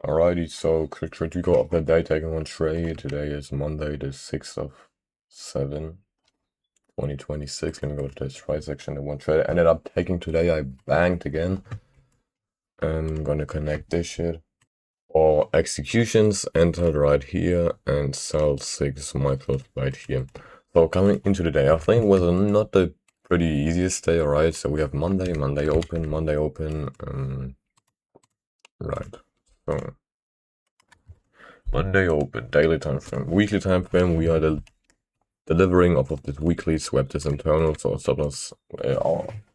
Alrighty, so quick recap of the day taking one trade. Today is Monday, the 6th of 7, 2026. Gonna go to the trade section. The one trade I ended up taking today, I banked again. I'm gonna connect this shit. All executions entered right here and sell 6 micros right here. So coming into the day, I think was not the pretty easiest day, alright? So we have Monday open, right. So Monday open, daily time frame, weekly time frame. We are delivering off of this weekly, swept this internal, so stop loss.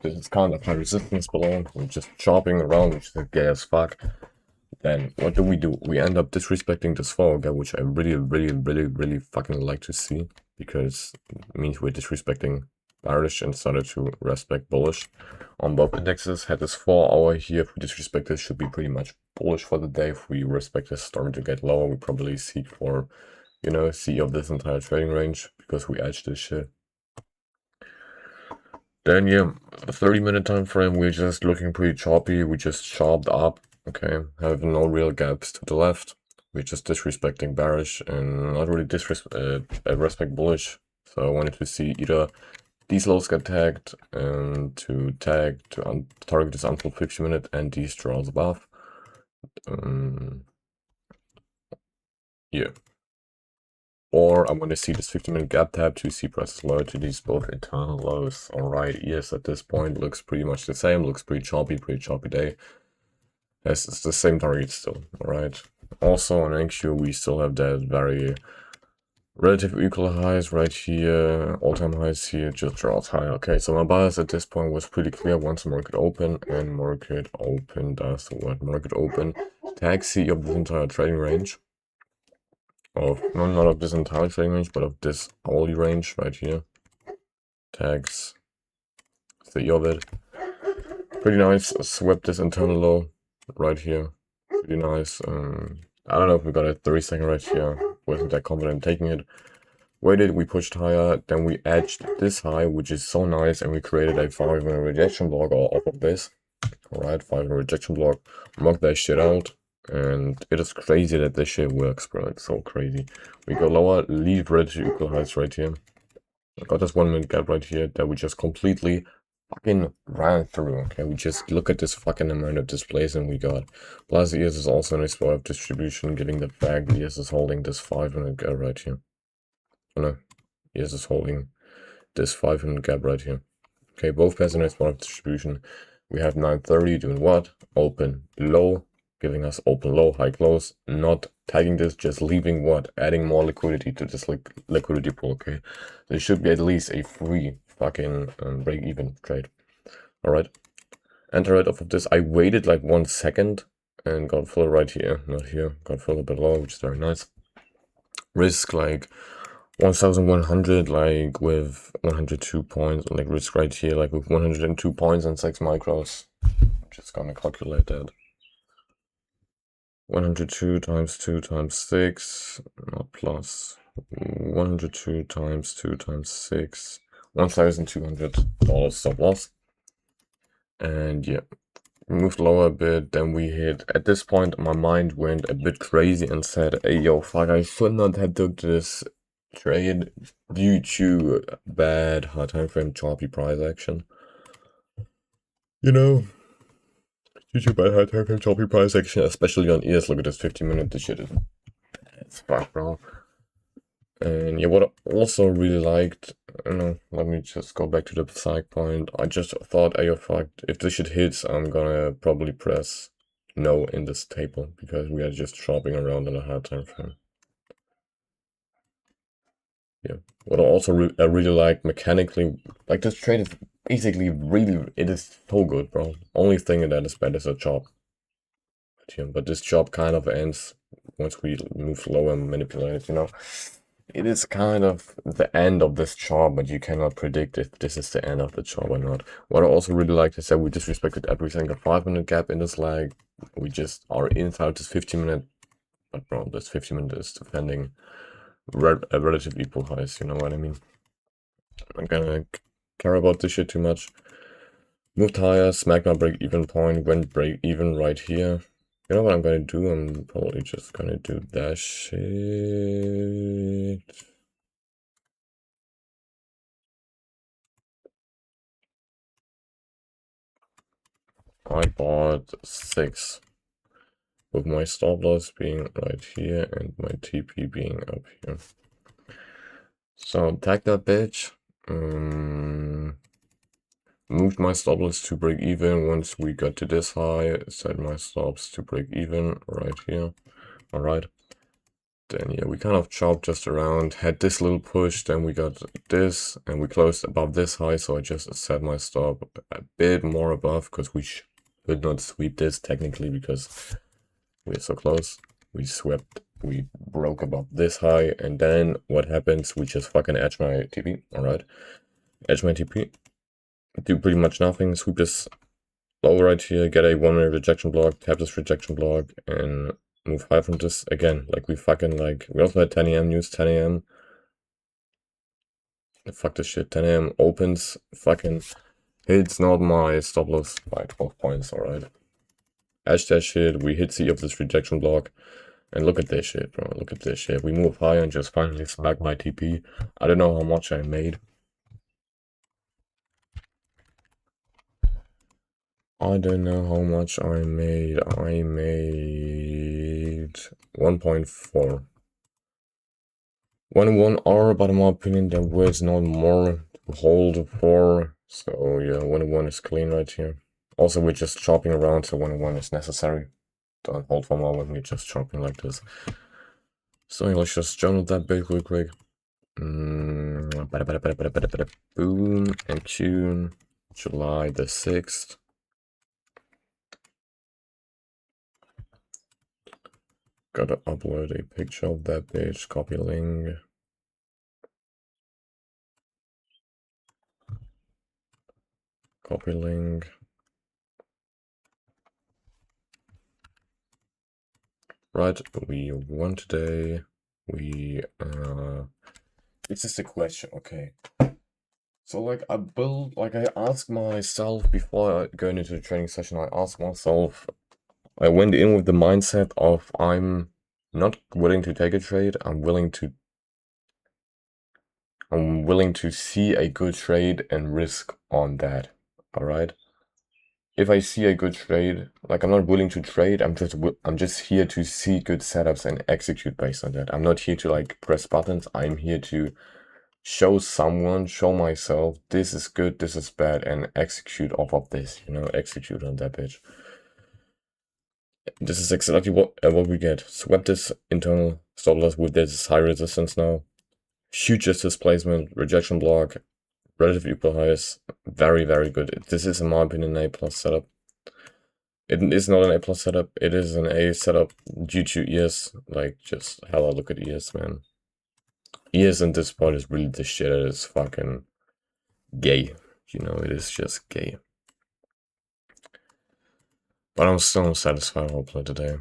This is kind of high resistance below. We're just chopping around, which is gay as fuck. Then what do? We end up disrespecting this fall gap, which I really fucking like to see, because it means we're disrespecting bearish and started to respect bullish. On both indexes, had this 4 hour here. If we disrespect this, should be pretty much bullish for the day. If we respect this starting to get lower, we probably seek for, you know, C of this entire trading range, because we edged this shit. Then yeah, a 30-minute time frame, we're just looking pretty choppy. We just chopped up, okay, have no real gaps to the left. We're just disrespecting bearish and not really respect bullish. So I wanted to see either these lows get tagged and to target this until 50-minute and these draws above. Yeah. Or I want to see this 50-minute gap tab to see prices lower to these both internal lows. Alright, yes, at this point looks pretty much the same, looks pretty choppy day. Yes, it's the same target still, alright. Also on NQ we still have that very relative equal highs right here, all-time highs here, just draws high. Okay, so my bias at this point was pretty clear. Once market open, and market open does what? Market open tag C of this entire trading range. Of not of this entire trading range, but of this hourly range right here. Tags C of it. Pretty nice. Swept this internal low right here. Pretty nice. I don't know if we got a 30-second right here. Wasn't that confident taking it. Waited, we pushed higher, then we edged this high, which is so nice, and we created a 5-minute rejection block off of this. Alright, 5-minute rejection block. Mark that shit out. And it is crazy that this shit works, bro. It's so crazy. We go lower, leave relative equal highs right here. I got this 1-minute gap right here that we just completely fucking ran through. Okay, we just look at this fucking amount of displays and we got. Plus ES is also in a spot of distribution, giving the fact ES is holding this 5-minute gap right here. Oh no, ES is holding this 5-minute gap right here. Okay, both pairs in a spot of distribution. We have 930 doing what? Open low, giving us open low, high close, not tagging this, just leaving what? Adding more liquidity to this liquidity pool, okay? There should be at least a free fucking break-even trade. Alright. Enter it off of this. I waited like 1 second and got full right here, not here. Got full a bit lower, which is very nice. Risk like 1100, like with 102 points, like risk right here, like with 102 points and 6 micros. I'm just gonna calculate that. 102 times 2 times 6, not plus. 102 times 2 times 6, $1,200 stop loss. And yeah, moved lower a bit, then we hit. At this point, my mind went a bit crazy and said, hey, yo, fuck, I should not have took this trade due to bad high time frame choppy price action. You know, due to bad high time frame choppy price action, especially on ES. Look at this 50-minute. This shit is bad fuck, bro. And yeah, what I also really liked, you know, let me just go back to the psych point. I just thought, hey, fuck, if this shit hits, I'm gonna probably press no in this table, because we are just shopping around in a hard time frame. Yeah, what I also really like mechanically, like this trade is basically it is so good, bro. Only thing that is bad is a chop. But this chop kind of ends once we move lower and manipulate it, you know. It is kind of the end of this chop, but you cannot predict if this is the end of the chop or not. What I also really like is that we disrespected every single 5-minute gap in this leg. We just are inside this 50-minute, but bro, this 50-minute is defending a relative equal highs, you know what I mean? I'm not gonna care about this shit too much. Moved higher, smacked my break-even point, went break-even right here. You know what I'm gonna do? I'm probably just gonna do that shit. I bought 6, with my stop loss being right here and my TP being up here. So tag that bitch. Moved my stop loss to break even once we got to this high. Set my stops to break even right here. Alright. Then yeah, we kind of chopped just around, had this little push, then we got this, and we closed above this high, so I just set my stop a bit more above, because we should not sweep this technically, because we're so close. We swept, we broke above this high, and then what happens? We just fucking edge my TP, alright? Edge my TP, do pretty much nothing, sweep this low right here, get a 1-minute rejection block, tap this rejection block, and move high from this again. Like we fucking like, we also had 10 a.m. news, 10 a.m. Fuck this shit, 10 a.m. opens, fucking hits not my stop loss by 12 points, alright. Edge that shit, we hit C of this rejection block, and look at this shit, bro, look at this shit. We move high and just finally smack my TP. I don't know how much I made. I don't know how much I made. I made 1.4. 1-1R, but in my opinion, there was not more to hold for. So yeah, 1-1 is clean right here. Also, we're just chopping around, so 1-1 is necessary. Don't hold for more when we're just chopping like this. So yeah, let's just journal that bit real quick. Boom and tune. July the 6th. Gotta upload a picture of that bitch, copy link. Copy link. Right, we won today. We, this is the question, okay. So like I asked myself before going into the training session, I asked myself, I went in with the mindset of I'm not willing to take a trade, I'm willing to see a good trade and risk on that, alright? If I see a good trade, like I'm not willing to trade, I'm just here to see good setups and execute based on that. I'm not here to like press buttons, I'm here to show myself, this is good, this is bad, and execute off of this, you know, execute on that bitch. This is exactly what we get. Swept this internal stop loss with this high resistance now. Hugest displacement, rejection block, relative equal highs, very, very good. This is, in my opinion, an A+ setup. It is not an A+ setup, it is an A setup due to ES, like, just hella look at ES, man. ES in this part is really the shit, it is fucking gay. You know, it is just gay. But I'm still unsatisfied with our play today.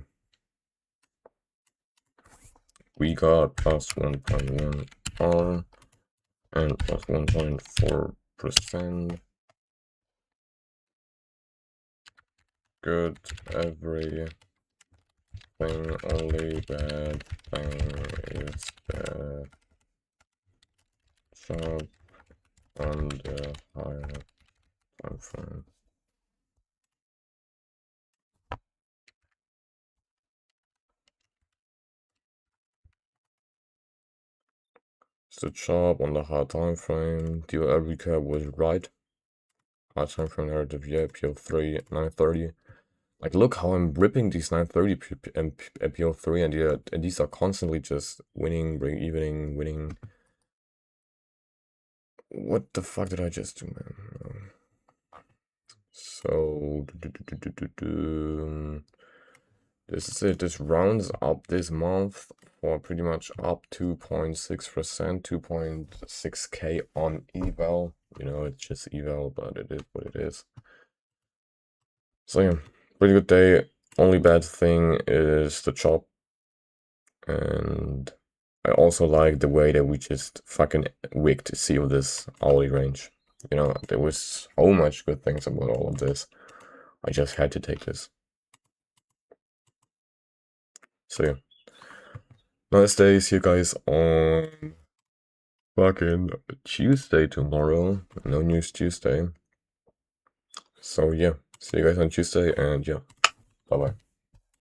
We got plus 1.1 R and plus 1.4%. Good, everything, only bad thing is bad. Sharp on the higher time frame. So sharp on the high time frame. Deal recap was right. High time frame narrative, yeah, PO3 930. Like, look how I'm ripping these 930 and PO3, and yeah, and these are constantly just winning, break-evening, winning. What the fuck did I just do, man? So, this is it. This rounds up this month for pretty much up 2.6%, 2.6k on eval. You know, it's just eval, but it is what it is. So yeah, pretty good day. Only bad thing is the chop. And I also like the way that we just fucking wicked seal this hourly range. You know, there was so much good things about all of this. I just had to take this. So yeah. Nice day. See you guys on fucking Tuesday tomorrow. No news Tuesday. So yeah. See you guys on Tuesday and yeah. Bye bye.